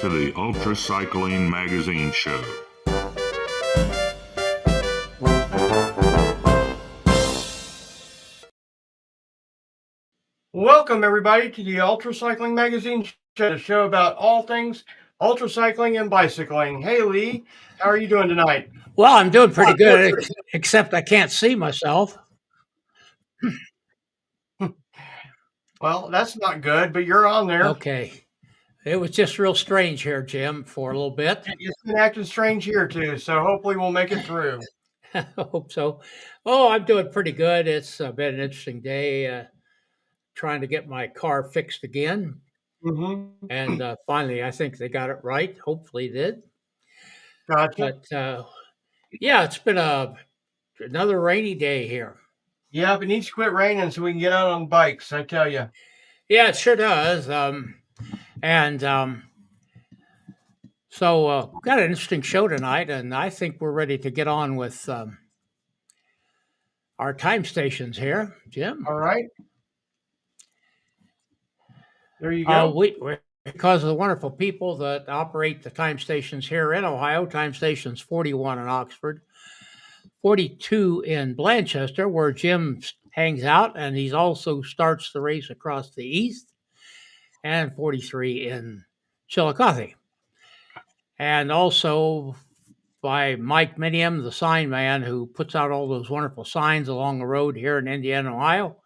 to the UltraCycling Magazine show. Welcome, everybody, to the UltraCycling Magazine show, the show about all things ultracycling and bicycling. Hey, Lee, how are you doing tonight? Well, I'm doing pretty good, except I can't see myself. Well, that's not good, but you're on there. Okay. It was just real strange here, Jim, for a little bit. It's been acting strange here, too, so hopefully we'll make it through. I hope so. Oh, I'm doing pretty good. It's been an interesting day trying to get my car fixed again. Mm-hmm. And finally, I think they got it right. Hopefully, they did. Gotcha. But yeah, it's been another rainy day here. Yeah, but it needs to quit raining so we can get out on bikes, I tell you. Yeah, it sure does. So we've got an interesting show tonight, and I think we're ready to get on with our time stations here, Jim. All right. There you go. Because of the wonderful people that operate the time stations here in Ohio, time stations 41 in Oxford, 42 in Blanchester, where Jim hangs out, and he also starts the race across the east, and 43 in Chillicothe. And also by Mike Minium, the sign man who puts out all those wonderful signs along the road here in Indiana, Ohio.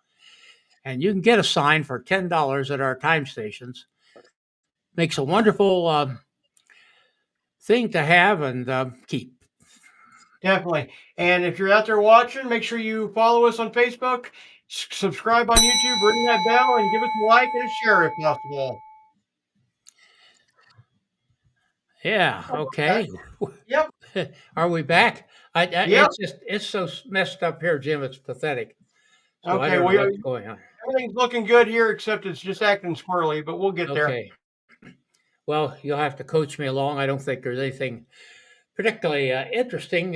And you can get a sign for $10 at our time stations. Makes a wonderful thing to have and keep. Definitely. And if you're out there watching, make sure you follow us on Facebook, subscribe on YouTube, ring that bell, and give us a like and a share if possible. Yeah. Okay. Yep. Are we back? Yep. It's so messed up here, Jim. It's pathetic. So Okay. I don't know what's going on. Everything's looking good here, except it's just acting squirrely, but we'll get there. Okay. Well, you'll have to coach me along. I don't think there's anything particularly interesting.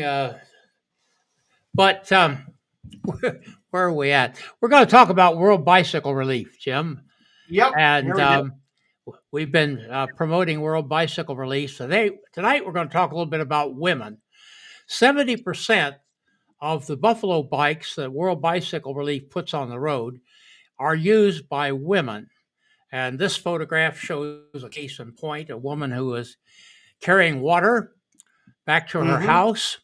But where are we at? We're going to talk about World Bicycle Relief, Jim. Yep. And we've been promoting World Bicycle Relief. So tonight we're going to talk a little bit about women. 70% of the Buffalo bikes that World Bicycle Relief puts on the road are used by women. And this photograph shows a case in point, a woman who is carrying water back to her house.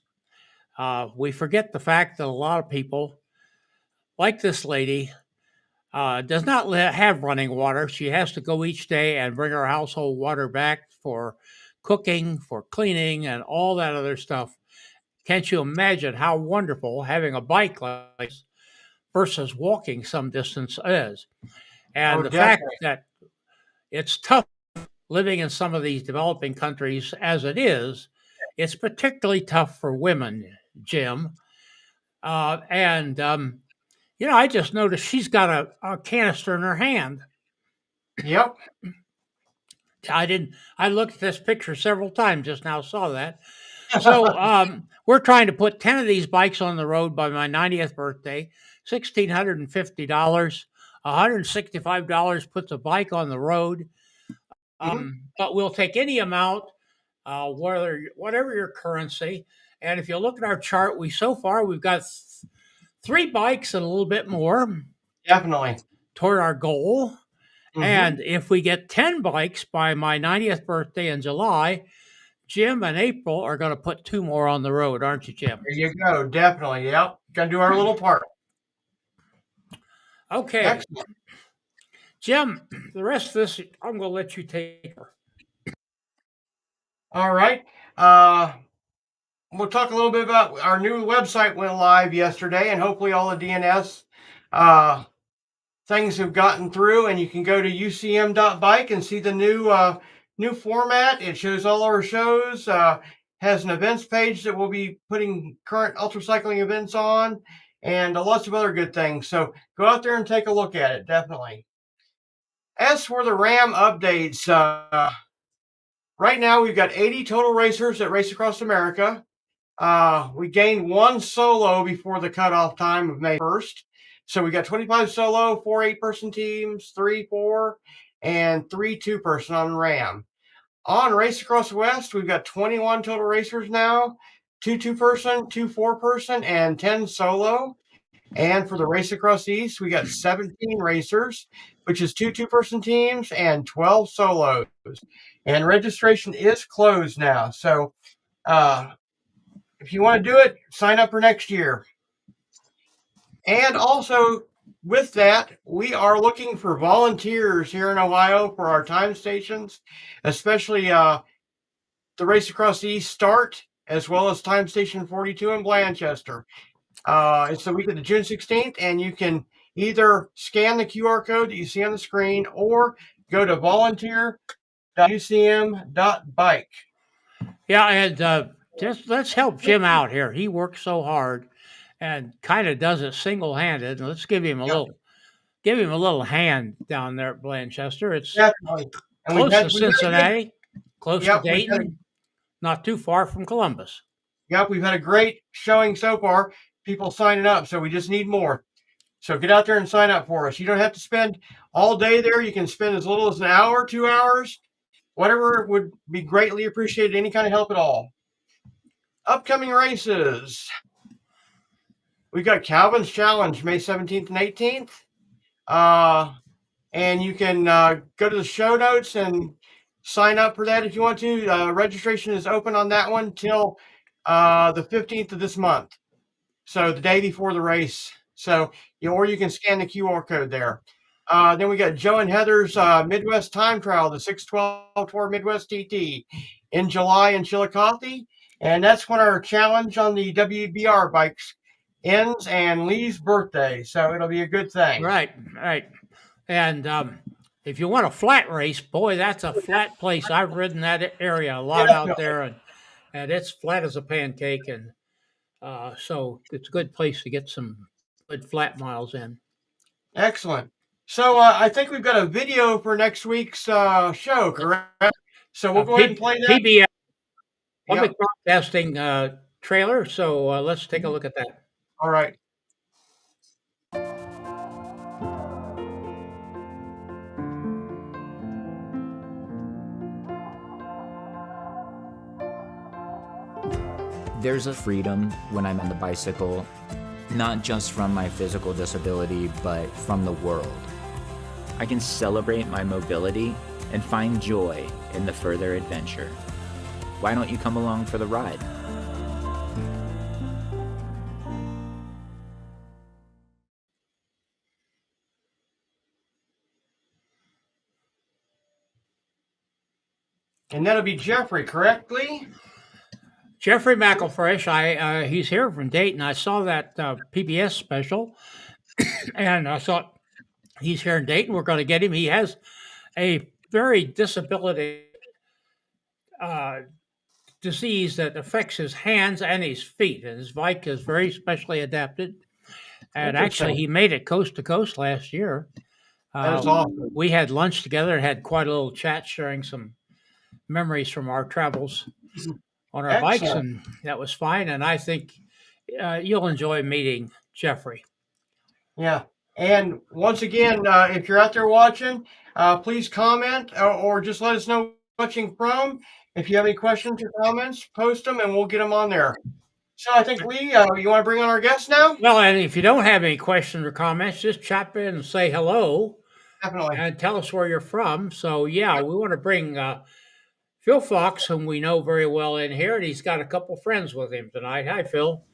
We forget the fact that a lot of people, like this lady, does not have running water. She has to go each day and bring her household water back for cooking, for cleaning, and all that other stuff. Can't you imagine how wonderful having a bike like this versus walking some distance is? And fact that it's tough living in some of these developing countries as it is, it's particularly tough for women, Jim. I just noticed she's got a canister in her hand. Yep. I looked at this picture several times just now, saw that. So we're trying to put 10 of these bikes on the road by my 90th birthday, $1,650, $165 puts a bike on the road. But we'll take any amount, whatever your currency. And if you look at our chart, we've got 3 bikes and a little bit more. Definitely. Toward our goal. And if we get 10 bikes by my 90th birthday in July, Jim and April are going to put 2 more on the road, aren't you, Jim? There you go. Definitely. Yep. Going to do our little part. Okay. Excellent. Jim, the rest of this, I'm going to let you take her. All right. We'll talk a little bit about our new website went live yesterday, and hopefully all the DNS things have gotten through, and you can go to ucm.bike and see the new format. It shows all our shows, has an events page that we'll be putting current ultracycling events on, and lots of other good things. So go out there and take a look at it, definitely. As for the RAM updates, right now we've got 80 total racers that race across America. We gained 1 solo before the cutoff time of May 1st. So we got 25 solo, 4 8-person teams, 3 4, and 3 2-person on RAM. On Race Across the West, we've got 21 total racers now, two person, two 4-person, and 10 solo. And for the Race Across the East, we got 17 racers, which is two person teams and 12 solos. And registration is closed now. So if you want to do it, sign up for next year. And also, with that, we are looking for volunteers here in Ohio for our time stations, especially the Race Across the East start, as well as time station 42 in Blanchester. It's the week of the June 16th, and you can either scan the QR code that you see on the screen or go to volunteer.ucm.bike. Yeah, and just let's help Jim out here. He works so hard and kind of does it single-handed. And let's give him a little hand down there at Blanchester. It's Definitely. And close to Cincinnati, close to Yep, Dayton, not too far from Columbus. Yep, we've had a great showing so far. People signing up, so we just need more. So get out there and sign up for us. You don't have to spend all day there. You can spend as little as an hour, 2 hours, whatever would be greatly appreciated. Any kind of help at all. Upcoming races. We've got Calvin's Challenge, May 17th and 18th. And you can go to the show notes and sign up for that if you want to. Registration is open on that one till the 15th of this month. So the day before the race. So, or you can scan the QR code there. Then we got Joe and Heather's Midwest Time Trial, the 612 Tour Midwest TT in July in Chillicothe. And that's when our challenge on the WBR bikes ends and Lee's birthday. So it'll be a good thing. Right. And if you want a flat race, boy, that's a flat place. I've ridden that area a lot out there, and it's flat as a pancake. And so it's a good place to get some good flat miles in. Excellent. So I think we've got a video for next week's show, correct? So we'll go ahead and play that. PBS, Public Broadcasting trailer. So let's take a look at that. All right. There's a freedom when I'm on the bicycle, not just from my physical disability, but from the world. I can celebrate my mobility and find joy in the further adventure. Why don't you come along for the ride? And that'll be Jeffrey, correctly? Jeffrey McElfresh, he's here from Dayton. I saw that PBS special, and I thought he's here in Dayton. We're going to get him. He has a very disability disease that affects his hands and his feet, and his bike is very specially adapted. And actually, he made it coast to coast last year. That was awesome. We had lunch together and had quite a little chat, sharing some memories from our travels on our bikes, and that was fine. And I think you'll enjoy meeting Jeffrey. Yeah. And once again, if you're out there watching, please comment or just let us know watching from. If you have any questions or comments, post them and we'll get them on there. So I think, Lee, you want to bring on our guest now? Well, and if you don't have any questions or comments, just chop in and say hello. Definitely. And tell us where you're from. So, yeah, we want to bring Phil Fox, whom we know very well in here, and he's got a couple friends with him tonight. Hi, Phil.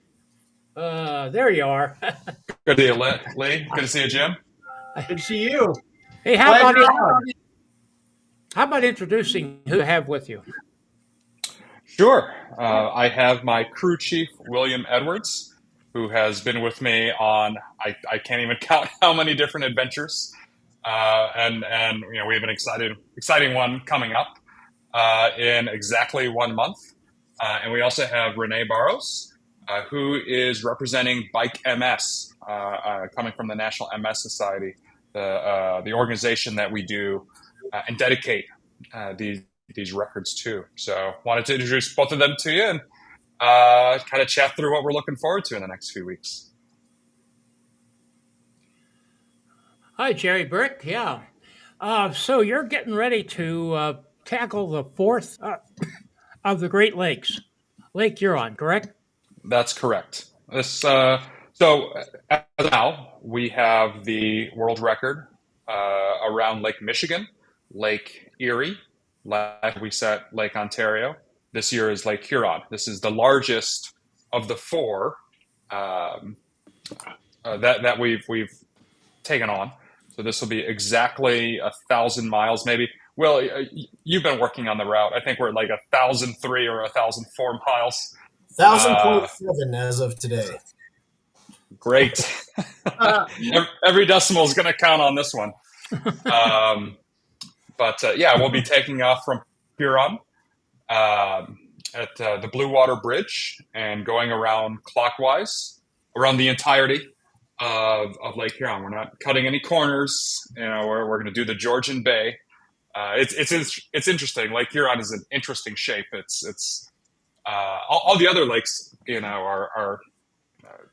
There you are. Good to see you, Lee. Good to see you, Jim. Good to see you. Hey, how about introducing who you have with you? Sure. I have my crew chief, William Edwards, who has been with me on, I can't even count how many different adventures. And we have an exciting one coming up in exactly 1 month. And we also have Renee Barros, who is representing Bike MS, coming from the National MS Society, the organization that we do and dedicate these records to. So wanted to introduce both of them to you and kind of chat through what we're looking forward to in the next few weeks. Hi, Jerry Brick. Yeah. So you're getting ready to tackle the fourth of the Great Lakes, Lake Huron, correct? That's correct. So as of now, we have the world record around Lake Michigan, Lake Erie. Last we set Lake Ontario. This year is Lake Huron. This is the largest of the four that we've taken on. So this will be exactly 1,000 miles, maybe. Well, you've been working on the route. I think we're at like 1,003 or 1,004 miles. 1,000.7 as of today. Great. Every decimal is going to count on this one. But yeah, we'll be taking off from Huron at the Blue Water Bridge and going around clockwise around the entirety of Lake Huron. We're not cutting any corners. We're going to do the Georgian Bay. It's interesting. Lake Huron is an interesting shape. It's all the other lakes, are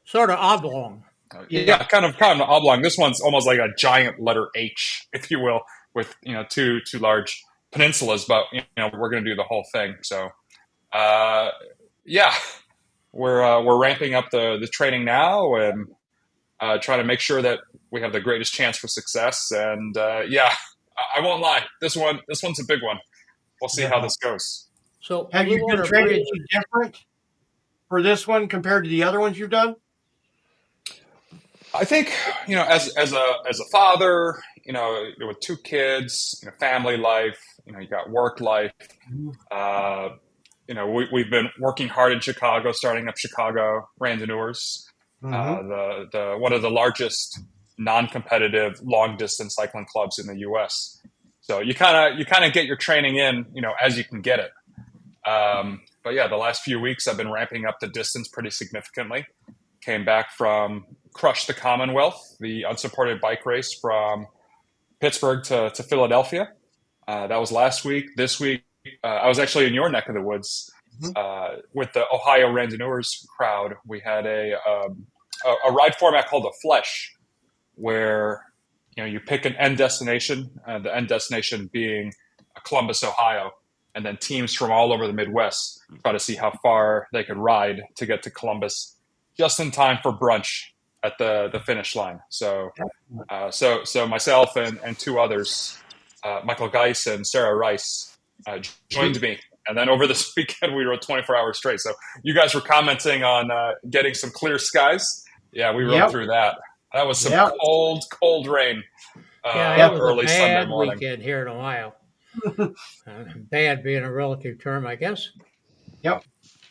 sort of oblong. Yeah, kind of oblong. This one's almost like a giant letter H, if you will, with two large peninsulas. But we're going to do the whole thing. So, yeah, we're ramping up the training now and trying to make sure that we have the greatest chance for success. And yeah, I won't lie, this one's a big one. We'll see how this goes. So, have you been training different for this one compared to the other ones you've done? I think, as a father, with two kids, family life, you got work life. We've been working hard in Chicago, starting up Chicago Randonneurs, the one of the largest non-competitive long distance cycling clubs in the U.S. So you kind of get your training in, as you can get it. But yeah, the last few weeks I've been ramping up the distance pretty significantly. Came back from Crush the Commonwealth, the unsupported bike race from Pittsburgh to Philadelphia. That was last week. This week, I was actually in your neck of the woods with the Ohio Randonneurs crowd. We had a ride format called the Flesh, where you pick an end destination, the end destination being Columbus, Ohio, and then teams from all over the Midwest try to see how far they could ride to get to Columbus just in time for brunch at the finish line. So myself and two others, Michael Geis and Sarah Rice, joined me. And then over this weekend, we rode 24 hours straight. So you guys were commenting on getting some clear skies. Yeah, we rode through that. That was some cold rain early Sunday morning. Weekend here in Ohio. Bad being a relative term, I guess. Yep.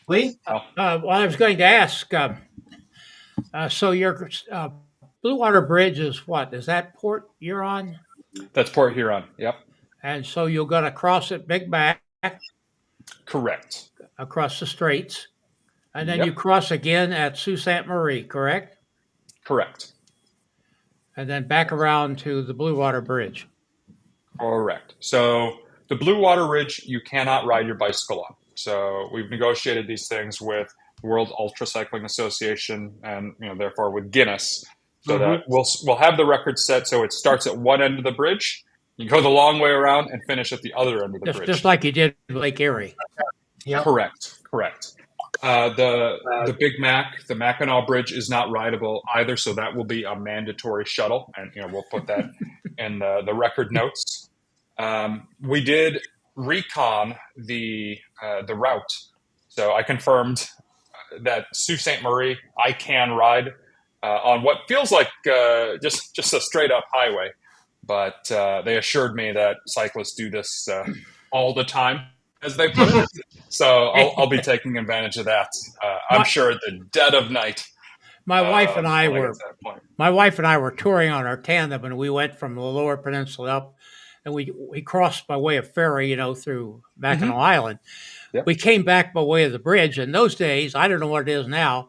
Lee? Well, I was going to ask, so your Blue Water Bridge is what? Is that Port Huron? That's Port Huron, yep. And so you're going to cross at Big Back? Correct. Across the straits. And then you cross again at Sault Ste. Marie, correct? Correct. And then back around to the Blue Water Bridge. Correct. So the Blue Water Ridge, you cannot ride your bicycle on. So we've negotiated these things with the World UltraCycling Association and therefore with Guinness, so that we'll have the record set. So it starts at one end of the bridge, you go the long way around and finish at the other end of the bridge, just like you did with Lake Erie. Yeah, correct. The Big Mac, the Mackinac Bridge is not rideable either, so that will be a mandatory shuttle, and we'll put that in the record notes. We did recon the route, so I confirmed that Sault Ste. Marie I can ride on what feels like just a straight up highway, but they assured me that cyclists do this all the time, as they put it. So I'll be taking advantage of that. I'm sure at the dead of night. My wife and I were touring on our tandem, and we went from the Lower Peninsula up, and we crossed by way of ferry, through Mackinac Island. Yep. We came back by way of the bridge. In those days, I don't know what it is now,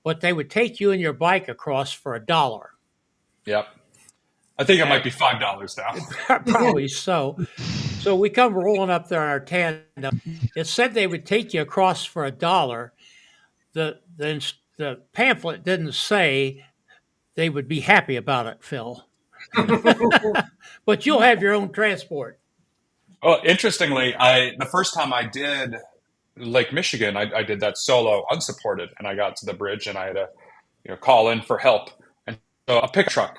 but they would take you and your bike across for $1. Yep. I think it might be $5 now. Probably so. So we come rolling up there on our tandem. It said they would take you across for $1. The pamphlet didn't say they would be happy about it, Phil. But you'll have your own transport. Well, interestingly, the first time I did Lake Michigan, I did that solo, unsupported, and I got to the bridge and I had to call in for help. And so a pickup truck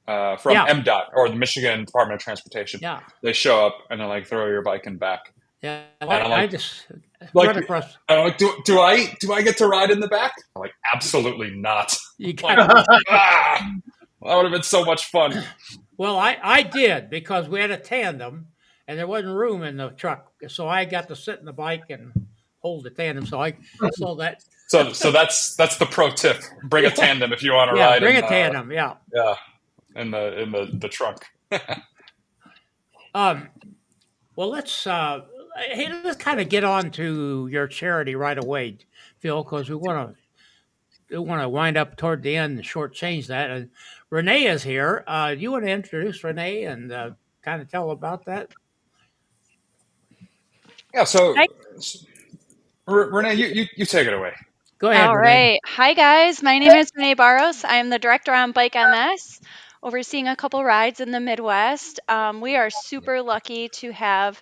from Yeah, MDOT or the Michigan Department of Transportation, yeah, they show up and they're like, throw your bike in back. yeah. And I'm I like, just like run across. I'm like, do I get to ride in the back? I'm like, absolutely not. You Like, got, that would have been so much fun. well, I did because we had a tandem and there wasn't room in the truck, so I got to sit in the bike and hold the tandem. So that So that's the pro tip. Bring a yeah, tandem if you want to yeah, ride bring in a tandem. Yeah. yeah in the trunk. Um. Well, let's kind of get on to your charity right away, Phil, because we want to wind up toward the end and shortchange that. And Renee is here. Do you want to introduce Renee and kind of tell about that? Yeah. So Hi. Renee, you take it away. Go ahead, All Renee. right. Hi, guys. My name is Renee Barros. I am the director on Bike MS, overseeing a couple rides in the Midwest. We are super lucky to have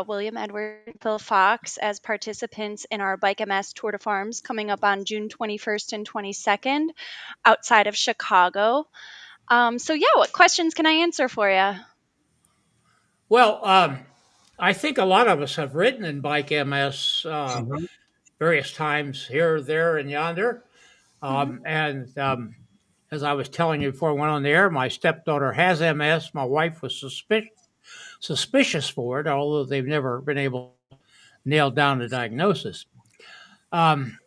William Edward and Phil Fox as participants in our Bike MS Tour de Farms coming up on June 21st and 22nd outside of Chicago. What questions can I answer for you? Well, I think a lot of us have ridden in Bike MS Mhm. various times here, there, and yonder. Mhm. And as I was telling you before I went on the air, my stepdaughter has MS. My wife was suspicious for it, although they've never been able to nail down a diagnosis. Um,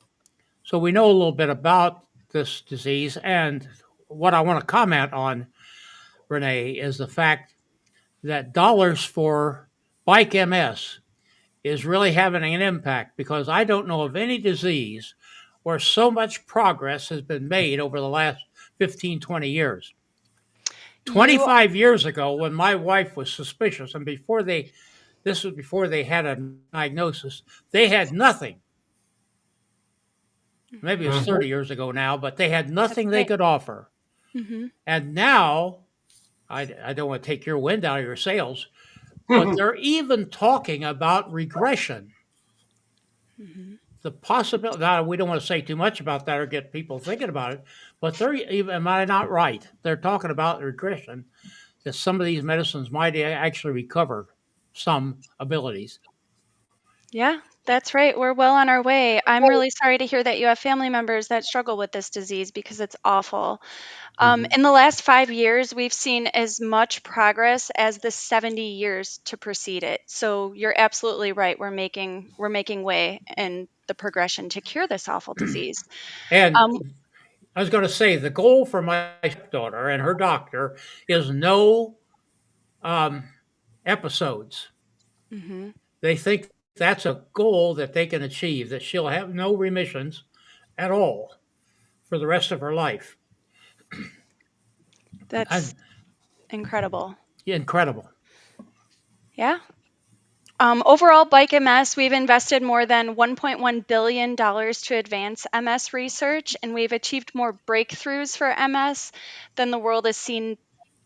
so we know a little bit about this disease. And what I want to comment on, Renee, is the fact that dollars for Bike MS is really having an impact because I don't know of any disease where so much progress has been made over the last 15, 20 years. You 25 years ago, when my wife was suspicious, and this was before they had a diagnosis, they had nothing. Maybe it was Mhm. 30 years ago now, but they had That's nothing they right. could offer. Hmm. And now, I don't want to take your wind out of your sails, but they're even talking about regression. Hmm. The possibility, now we don't want to say too much about that or get people thinking about it, but they're even, am I not right? They're talking about regression, that some of these medicines might actually recover some abilities. Yeah, that's right. We're well on our way. I'm really sorry to hear that you have family members that struggle with this disease because it's awful. Mhm. In the last 5 years, we've seen as much progress as the 70 years to precede it. So you're absolutely right. We're making way in the progression to cure this awful disease. And Um, I was going to say the goal for my daughter and her doctor is no um, episodes. mhm. They think that's a goal that they can achieve, that she'll have no remissions at all for the rest of her life. That's And incredible. incredible. Yeah. Overall, Bike MS, we've invested more than $1.1 billion to advance MS research, and we've achieved more breakthroughs for MS than the world has seen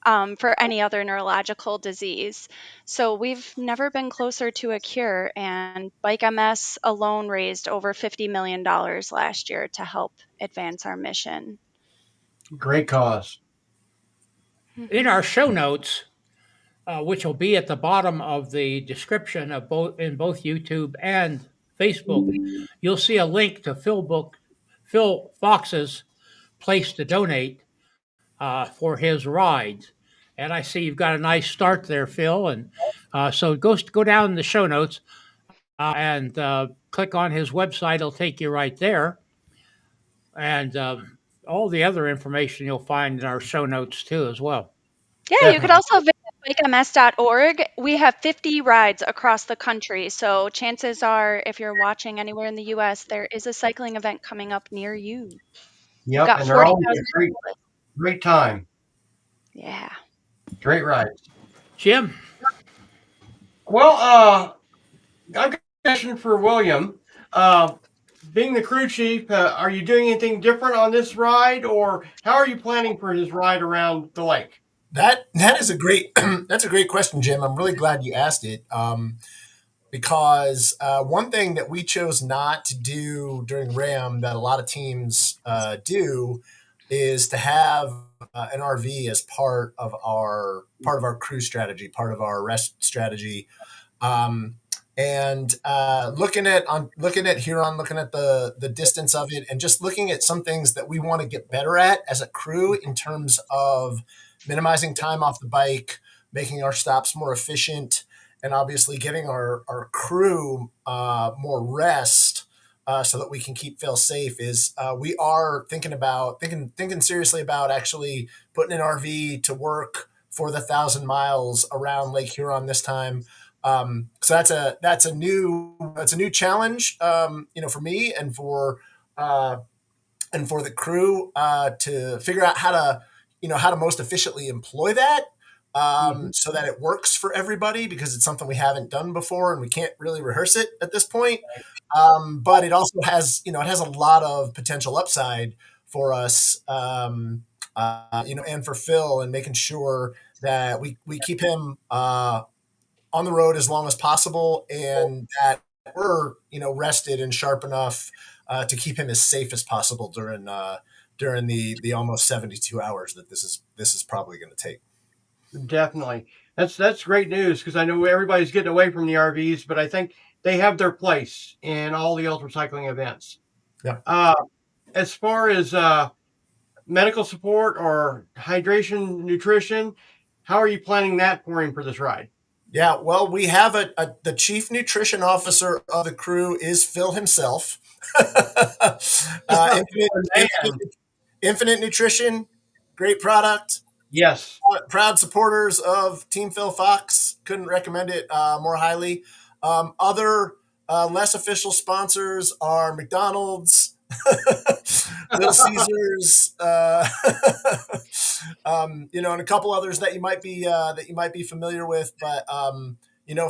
for any other neurological disease. So we've never been closer to a cure, and Bike MS alone raised over $50 million last year to help advance our mission. Great cause. In Mhm. our show notes, which will be at the bottom of the description of both YouTube and Facebook, you'll see a link to Phil Fox's place to donate for his rides. And I see you've got a nice start there, Phil. And so go down in the show notes and click on his website. It'll take you right there. And all the other information you'll find in our show notes too, as well. Yeah, you could Definitely. also visit bikems.org. We have 50 rides across the country. So chances are, if you're watching anywhere in the US, there is a cycling event coming up near you. We've Yep, got and they're always a 40,000. great time. Yeah. Great rides. Jim, Well, I've got a question for William. Being the crew chief, are you doing anything different on this ride, or how are you planning for his ride around the lake? That is a great that's a great question, Jim. I'm really glad you asked it. Because one thing that we chose not to do during RAM that a lot of teams do is to have an RV as part of our crew strategy, part of our rest strategy. Um, and looking at Huron, looking at the distance of it, and just looking at some things that we want to get better at as a crew in terms of minimizing time off the bike, making our stops more efficient, and obviously giving our crew more rest so that we can keep Phil safe. Is we are thinking seriously about actually putting an RV to work for the 1,000 miles around Lake Huron this time. So that's a new challenge, for me uh, and for the crew to figure out how to most efficiently employ that, Mhm. so that it works for everybody, because it's something we haven't done before and we can't really rehearse it at this point. But it also has a lot of potential upside for us, and for Phil, and making sure that we keep him on the road as long as possible, and that we're rested and sharp enough to keep him as safe as possible during the almost 72 hours that this is probably going to take. Definitely. That's great news because I know everybody's getting away from the RVs, but I think they have their place in all the ultra cycling events. Yeah. Uh, as far as medical support or hydration, nutrition, how are you planning that for him for this ride? Yeah, well, we have the chief nutrition officer of the crew is Phil himself. Infinite, Man. Infinite Nutrition, great product. Yes. Proud supporters of Team Phil Fox. Couldn't recommend it more highly. Other less official sponsors are McDonald's, Little Caesars, and a couple others that you might be familiar with. But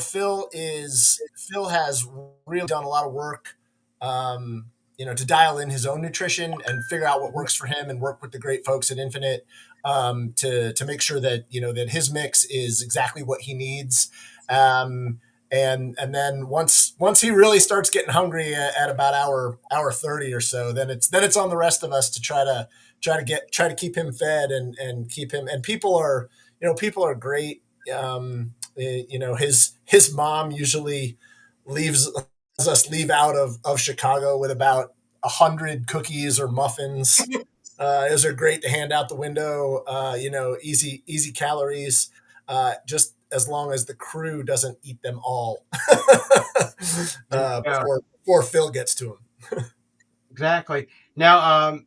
Phil has really done a lot of work. To dial in his own nutrition and figure out what works for him, and work with the great folks at Infinite to make sure that his mix is exactly what he needs. And then once he really starts getting hungry at about hour 30 or so, then it's on the rest of us to try to keep him fed and keep him. And people are great. His mom usually leaves us leave out of Chicago with about 100 cookies or muffins. Those are great to hand out the window. Easy calories, just as long as the crew doesn't eat them all Yeah, before Phil gets to them. exactly. Now,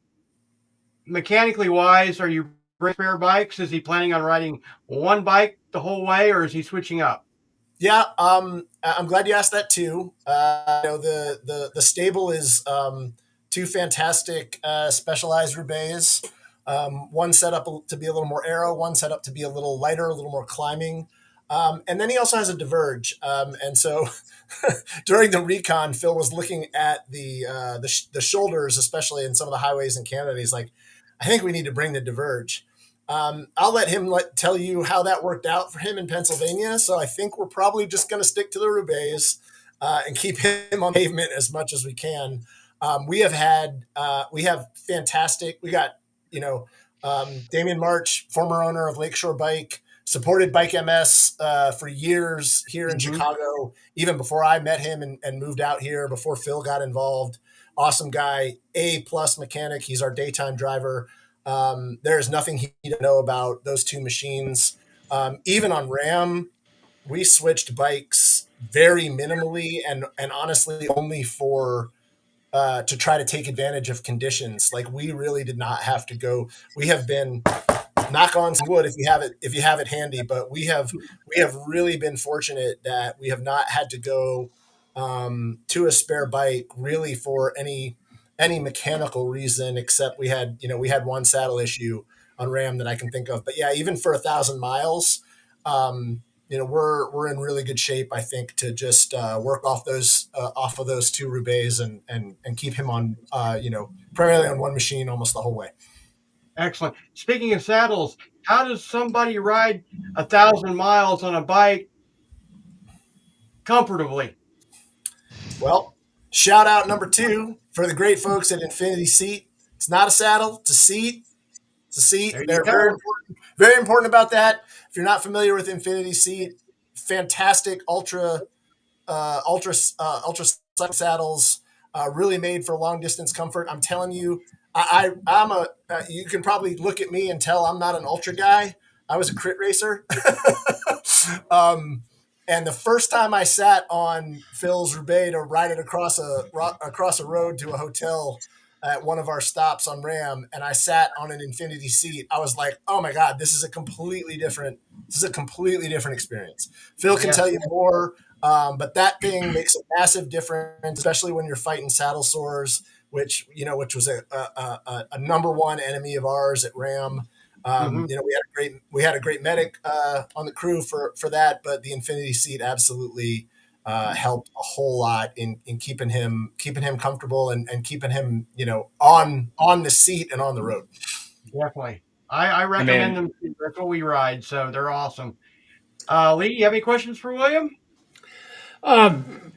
mechanically wise, are you bringing spare bikes? Is he planning on riding one bike the whole way, or is he switching up? Yeah, I'm glad you asked that too. The stable is two fantastic specialized roubaix. One set up to be a little more aero, one set up to be a little lighter, a little more climbing. And then he also has a diverge. And so during the recon, Phil was looking at the shoulders, especially in some of the highways in Canada. He's like, I think we need to bring the diverge. I'll let him tell you how that worked out for him in Pennsylvania. So I think we're probably just going to stick to the roubaix and keep him on pavement as much as we can. We have fantastic. We got Damian March, former owner of Lakeshore Bike, supported Bike MS for years here in Mhm. Chicago, even before I met him and moved out here. Before Phil got involved, awesome guy, A+ mechanic. He's our daytime driver. There's nothing he doesn't know about those two machines. Even on RAM, we switched bikes very minimally and honestly only for to try to take advantage of conditions. Like, we really did not have to go. We have been, knock on some wood if you have it handy, but we have really been fortunate that we have not had to go to a spare bike really for any mechanical reason, except we had one saddle issue on RAM that I can think of. But yeah, even for 1,000 miles, we're in really good shape, I think, to just work off of those two roubaix and keep him on primarily on one machine almost the whole way. Excellent. Speaking of saddles, how does somebody ride 1,000 miles on a bike comfortably? Well, shout out number 2 for the great folks at Infinity Seat. It's not a saddle, it's a seat. It's a seat. There you They're go. very important about that. If you're not familiar with Infinity Seat, fantastic ultra saddles, really made for long distance comfort. I'm telling you, I'm a. You can probably look at me and tell I'm not an ultra guy. I was a crit racer. And the first time I sat on Phil's Roubaix to ride it across a road to a hotel at one of our stops on Ram, and I sat on an Infinity Seat, I was like, "Oh my God, this is a completely different experience." Phil can Yes. tell you more, but that thing makes a massive difference, especially when you're fighting saddle sores, which was a number one enemy of ours at Ram. Mhm. We had a great medic on the crew for that, but the Infinity Seat absolutely helped a whole lot in keeping him comfortable and keeping him on the seat and on the road. Definitely. I I recommend mean, them. That's what we ride, so they're awesome. Lee, you have any questions for William? Um,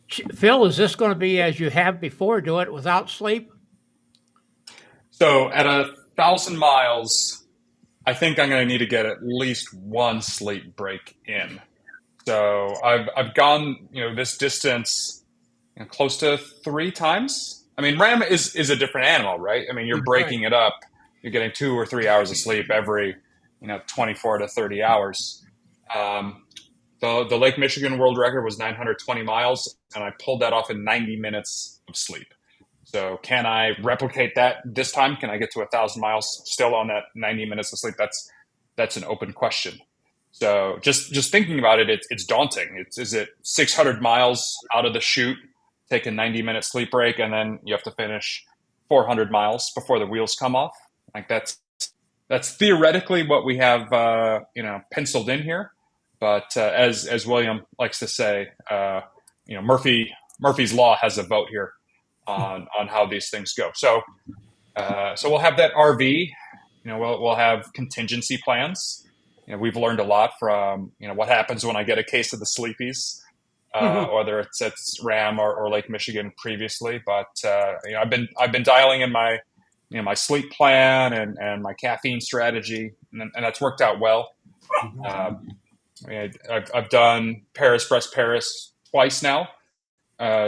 Phil, is this going to be as you have before? Do it without sleep? so at 1,000 miles, I think I'm going to need to get at least one sleep break in. So I've gone this distance close to 3 times. I mean, Ram is a different animal, right? I mean, you're breaking it up. You're getting 2 or 3 hours of sleep every 24 to 30 hours. The Lake Michigan world record was 920 miles, and I pulled that off in 90 minutes of sleep. So can I replicate that this time? Can I get to 1,000 miles still on that 90 minutes of sleep? That's an open question. So just thinking about it, it's daunting. Is it 600 miles out of the chute, take a 90-minute sleep break, and then you have to finish 400 miles before the wheels come off? Like that's theoretically what we have penciled in here. But as William likes to say, Murphy's law has a vote here on how these things go. So we'll have that RV. We'll have contingency plans. We've learned a lot from what happens when I get a case of the sleepies, whether it's at Ram or Lake Michigan previously. But I've been dialing in my my sleep plan and my caffeine strategy, and that's worked out well. I've done Paris-Brest Paris twice now,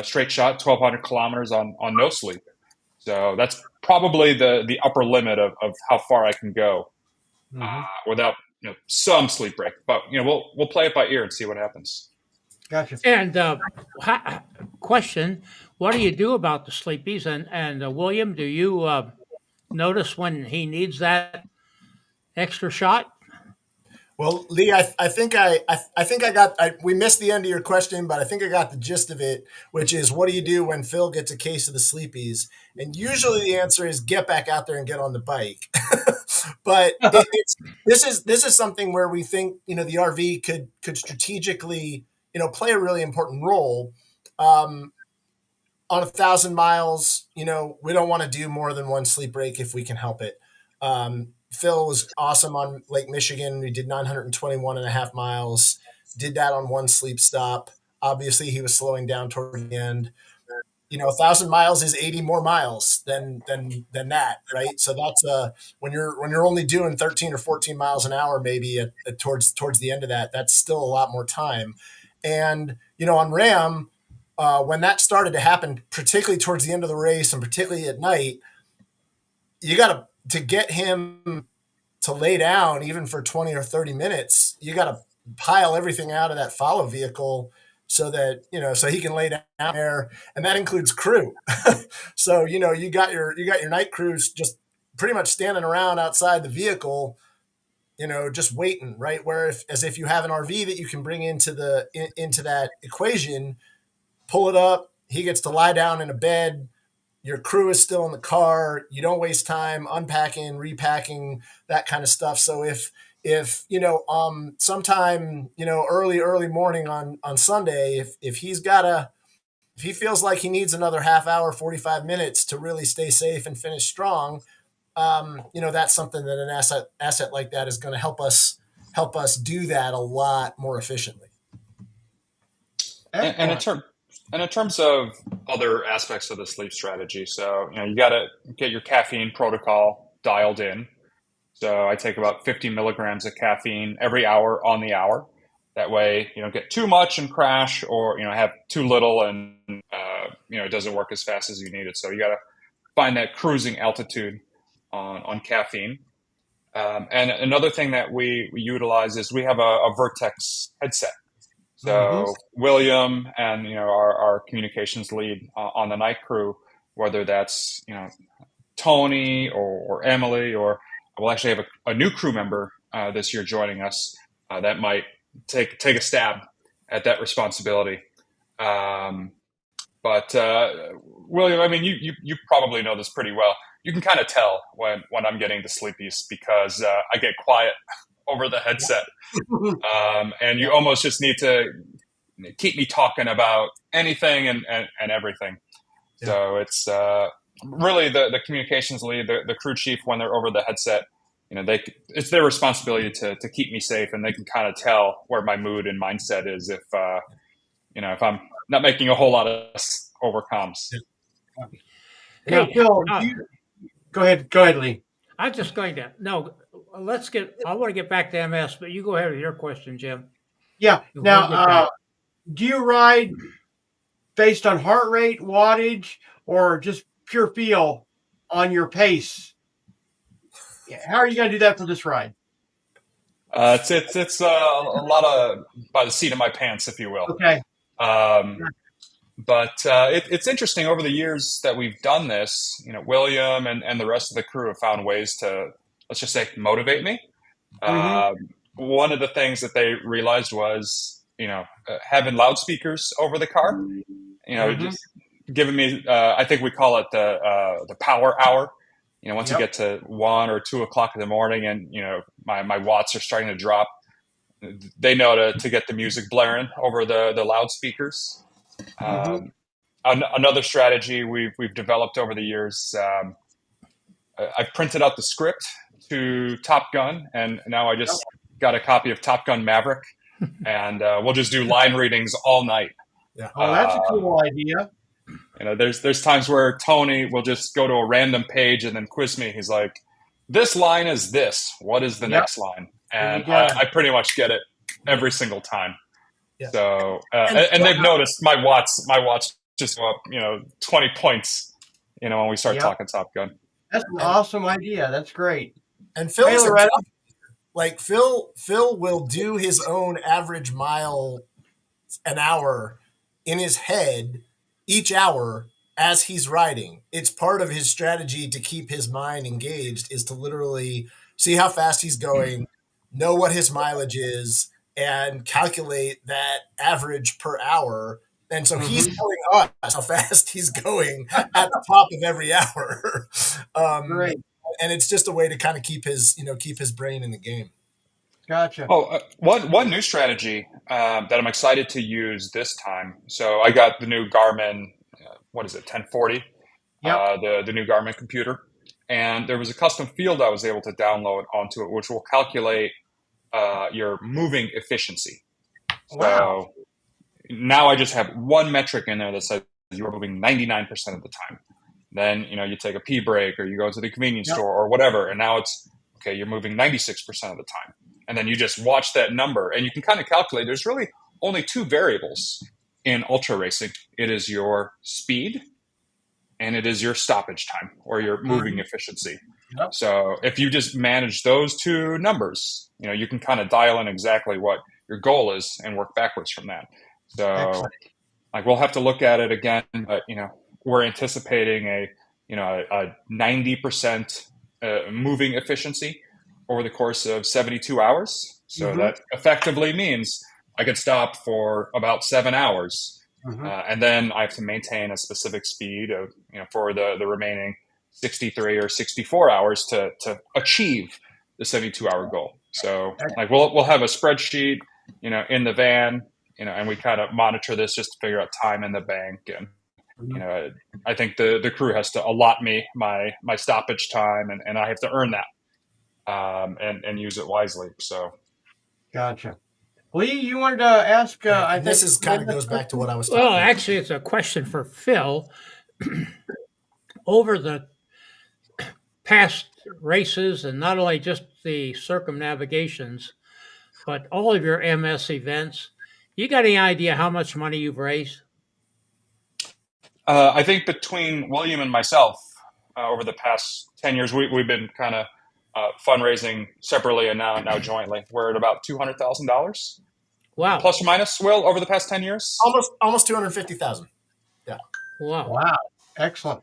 straight shot, 1,200 kilometers on no sleep. So that's probably the upper limit of how far I can go without some sleep break. But we'll play it by ear and see what happens. Gotcha. And question: what do you do about the sleepies? And William, do you notice when he needs that extra shot? Well, Lee, I think we missed the end of your question, but I think I got the gist of it, which is what do you do when Phil gets a case of the sleepies? And usually the answer is get back out there and get on the bike. But this is something where we think the RV could strategically play a really important role. On 1,000 miles, we don't want to do more than one sleep break if we can help it. Phil was awesome on Lake Michigan. We did 921 and a half miles, did that on one sleep stop. Obviously, he was slowing down toward the end. 1,000 miles is 80 more miles than that, right? So that's when you're only doing 13 or 14 miles an hour, maybe towards the end of that, that's still a lot more time. And on Ram, when that started to happen, particularly towards the end of the race and particularly at night, you got to get him to lay down even for 20 or 30 minutes. You got to pile everything out of that follow vehicle so that, so he can lay down there. And that includes crew. So, you got your night crews just pretty much standing around outside the vehicle, just waiting, right? Where as if you have an RV that you can bring into that equation, pull it up, he gets to lie down in a bed. Your crew is still in the car. You don't waste time unpacking, repacking, that kind of stuff. So if sometime early morning on Sunday, if he feels like he needs another half hour, 45 minutes to really stay safe and finish strong, that's something that an asset like that is going to help us do that a lot more efficiently. And in terms of other aspects of the sleep strategy, so you got to get your caffeine protocol dialed in. So I take about 50 milligrams of caffeine every hour on the hour. That way, you don't get too much and crash, or have too little and it doesn't work as fast as you need it. So you got to find that cruising altitude on caffeine. And another thing that we utilize is we have a Vertex headset. So William and our communications lead on the night crew, whether that's Tony or Emily, or we'll actually have a new crew member this year joining us that might take a stab at that responsibility. But William, I mean, you probably know this pretty well. You can kind of tell when I'm getting the sleepiest because I get quiet over the headset. And you almost just need to keep me talking about anything and everything. Yeah. So it's really the communications lead, the crew chief, when they're over the headset, it's their responsibility to keep me safe, and they can kind of tell where my mood and mindset is if I'm not making a whole lot of over comms. Now, Phil, go ahead, Lee. I'm just going to I want to get back to MS, but you go ahead with your question, Jim. Yeah. Now, do you ride based on heart rate, wattage, or just pure feel on your pace? How are you going to do that for this ride? It's a lot of by the seat of my pants, if you will. Okay. But it's interesting over the years that we've done this. William and the rest of the crew have found ways to, let's just say, motivate me. One of the things that they realized was, having loudspeakers over the car. Just giving me. I think we call it the power hour. Once you get to 1 or 2 o'clock in the morning, and my watts are starting to drop, they know to get the music blaring over the loudspeakers. Another strategy we've developed over the years, I've printed out the script to Top Gun, and now I just got a copy of Top Gun Maverick, and we'll just do line readings all night. Yeah. Oh, that's a cool idea. There's times where Tony will just go to a random page and then quiz me. He's like, "This line is this. What is the next line?" And I pretty much get it every single time. Yeah. So and they've noticed my watts just go up 20 points when we start talking Top Gun. That's an awesome idea. That's great. And Phil will do his own average mile an hour in his head each hour as he's riding. It's part of his strategy to keep his mind engaged, is to literally see how fast he's going, know what his mileage is, and calculate that average per hour. And so he's telling us how fast he's going at the top of every hour. Great. And it's just a way to kind of keep his brain in the game. Gotcha. One new strategy that I'm excited to use this time. So I got the new Garmin, 1040, the new Garmin computer. And there was a custom field I was able to download onto it, which will calculate your moving efficiency. Wow. So now I just have one metric in there that says you're moving 99% of the time. Then, you take a pee break, or you go to the convenience store or whatever. And now it's, okay, you're moving 96% of the time. And then you just watch that number, and you can kind of calculate. There's really only 2 variables in ultra racing. It is your speed, and it is your stoppage time, or your moving efficiency. Yep. So if you just manage those 2 numbers, you can kind of dial in exactly what your goal is and work backwards from that. So excellent. We'll have to look at it again, but we're anticipating a 90% moving efficiency over the course of 72 hours. So that effectively means I could stop for about 7 hours. And then I have to maintain a specific speed of, for the remaining 63 or 64 hours to achieve the 72-hour goal. So we'll have a spreadsheet, in the van, and we kind of monitor this just to figure out time in the bank. And you know, I think the crew has to allot me my stoppage time, and I have to earn that, and use it wisely. So Gotcha. Lee, you wanted to ask? I And this think is kind of goes back to what I was Well, talking about. actually, it's a question for Phil. Over the past races, and not only just the circumnavigations, but all of your MS events, you got any idea how much money you've raised? I think between William and myself, over the past 10 years, we've been kind of fundraising separately and now jointly. We're at about $200,000, Wow. plus or minus, Will, over the past 10 years. Almost 250,000. Yeah. Wow. Wow, excellent.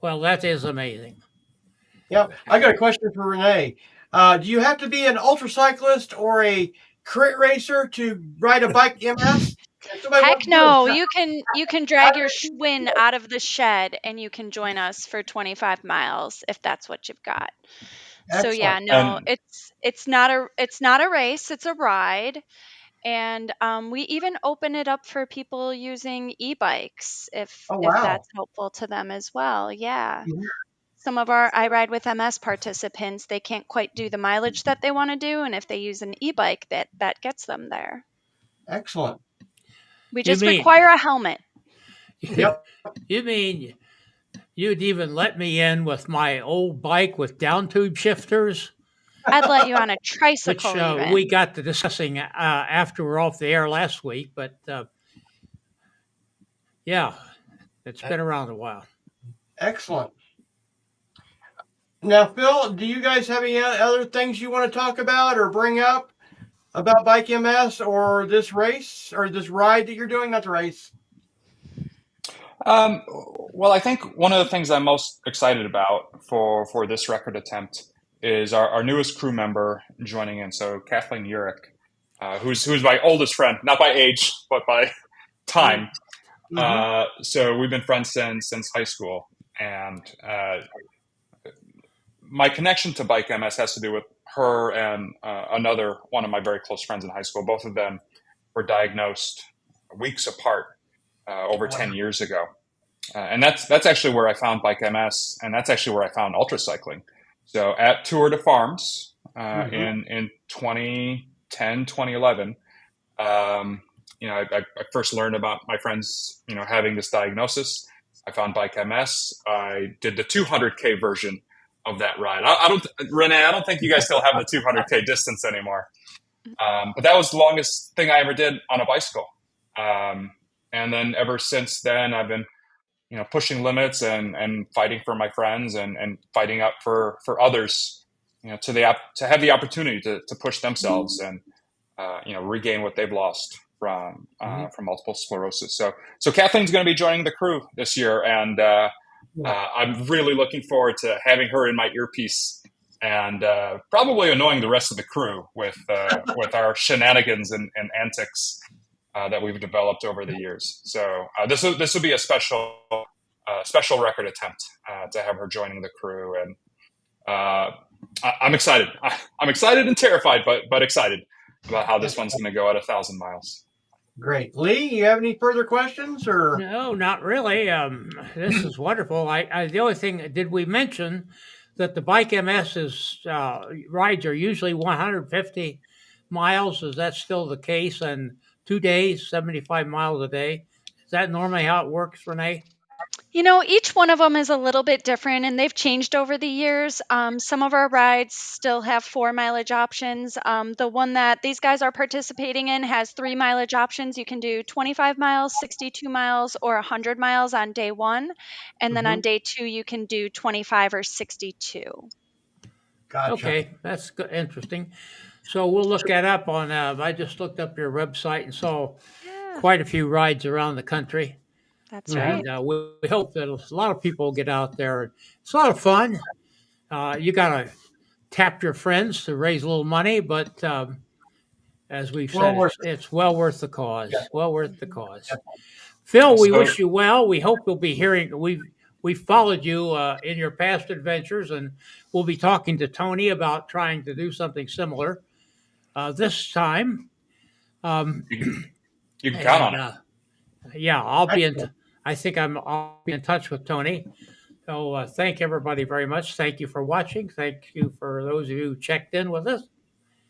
Well, that is amazing. Yep. I got a question for Renee. Do you have to be an ultracyclist or a crit racer to ride a bike MS? Heck no, you can drag your Schwinn out of the shed and you can join us for 25 miles if that's what you've got. So yeah, Excellent. no, And it's not a race, it's a ride. And we even open it up for people using e-bikes if Oh, wow. that's helpful to them as well. Yeah. Mhm. Some of our I Ride with MS participants, they can't quite do the mileage that they want to do, and if they use an e-bike, that gets them there. Excellent. We You just mean- require a helmet. Yep. You mean you'd even let me in with my old bike with down tube shifters, I'd let you on a which tricycle even. we got to discussing after we're off the air last week. But yeah, it's been around a while. Excellent. Now, Phil, do you guys have any other things you want to talk about or bring up about Bike MS or this race or this ride that you're doing? Not the race. well, I think one of the things I'm most excited about for this record attempt is our newest crew member joining in. So Kathleen Urich, who's my oldest friend, not by age, but by time. So we've been friends since high school, and my connection to Bike MS has to do with her and another one of my very close friends in high school. Both of them were diagnosed weeks apart over 10 years ago. And that's actually where I found Bike MS, and that's actually where I found ultracycling. So at Tour de Farms in 2010, 2011, I first learned about my friends, having this diagnosis. I found Bike MS. I did the 200K version of that ride. Renee, I don't think you guys still have the 200K distance anymore. But that was the longest thing I ever did on a bicycle. And then ever since then, I've been, pushing limits and fighting for my friends and fighting up for others, to have the opportunity to push themselves and, regain what they've lost from multiple sclerosis. So Kathleen's going to be joining the crew this year, and I'm really looking forward to having her in my earpiece and probably annoying the rest of the crew with our shenanigans and antics that we've developed over the years. So this will be a special record attempt to have her joining the crew, and I'm excited. I'm excited and terrified, but excited about how this one's going to go at 1,000 miles. Great. Lee, you have any further questions or? No, not really. This is wonderful. The only thing, did we mention that the Bike MS's rides are usually 150 miles? Is that still the case? And 2 days, 75 miles a day? Is that normally how it works, Renee? Each one of them is a little bit different and they've changed over the years. Some of our rides still have 4 mileage options. The one that these guys are participating in has 3 mileage options. You can do 25 miles, 62 miles, or 100 miles on day 1. And then on day 2, you can do 25 or 62. Gotcha. Okay, that's interesting. So we'll look that up on, I just looked up your website and saw quite a few rides around the country. That's right. And we hope that a lot of people get out there. It's a lot of fun. You got to tap your friends to raise a little money, but as we've said, it's well worth the cause. Yeah. Well worth the cause. Phil, we wish you well. We hope we'll be hearing. We've followed you in your past adventures, and we'll be talking to Tony about trying to do something similar this time. You can count on it. Yeah, I'll be in. I think I'll be in touch with Tony. So thank everybody very much. Thank you for watching. Thank you for those of you who checked in with us.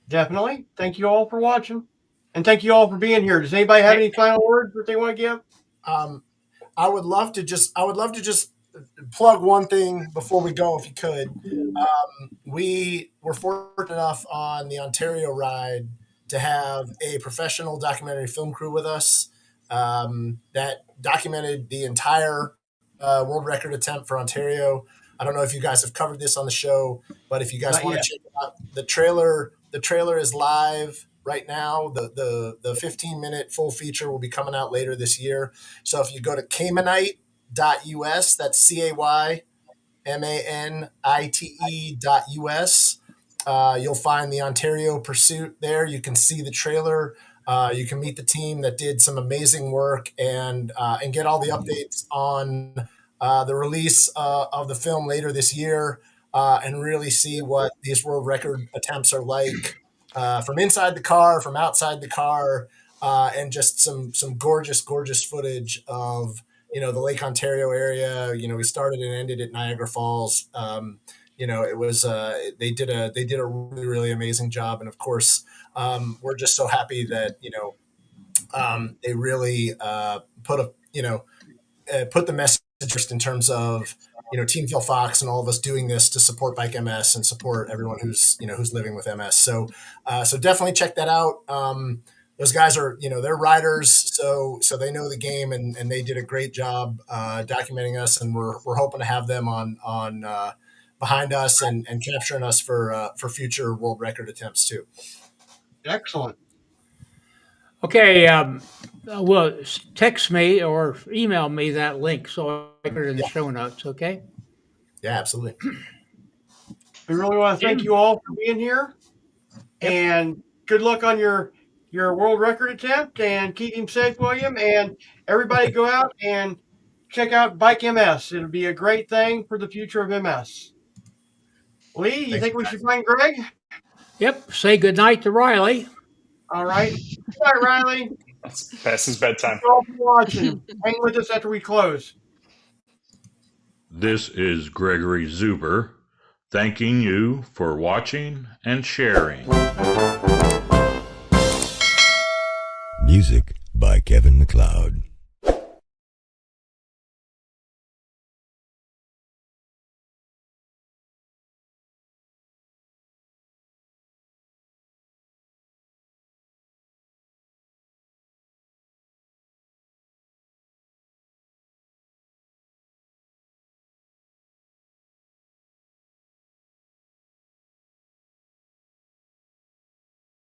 Definitely. Thank you all for watching. And thank you all for being here. Does anybody have any final words that they want to give? I would love to just plug one thing before we go, if you could. We were fortunate enough on the Ontario ride to have a professional documentary film crew with us that documented the entire world record attempt for Ontario. I don't know if you guys have covered this on the show, but if you guys want to check it out, the trailer is live right now. The 15-minute full feature will be coming out later this year. So if you go to Caymanite.us, that's CAYMANITE.us, you'll find the Ontario Pursuit there. You can see the trailer. You can meet the team that did some amazing work and get all the updates on the release of the film later this year, and really see what these world record attempts are like from inside the car, from outside the car, and just some gorgeous footage of the Lake Ontario area. We started and ended at Niagara Falls. It was they did a really, really amazing job, and of course we're just so happy that they really put the message just in terms of Team Phil Fox and all of us doing this to support Bike MS and support everyone who's living with MS. So definitely check that out. Those guys are they're riders, so they know the game, and they did a great job documenting us, and we're hoping to have them on behind us and capturing us for future world record attempts too. Excellent. Okay, well, text me or email me that link so I put it in the show notes, okay? Yeah, absolutely. We really want to thank you all for being here, and good luck on your world record attempt, and keep him safe, William, and everybody go out and check out Bike MS. It'll be a great thing for the future of MS. Lee, you think we should find Greg? Yep, say goodnight to Riley. All right. Good night, Riley. That's past his bedtime. Thank you all for watching. Hang with us after we close. This is Gregory Zuber, thanking you for watching and sharing. Music by Kevin MacLeod.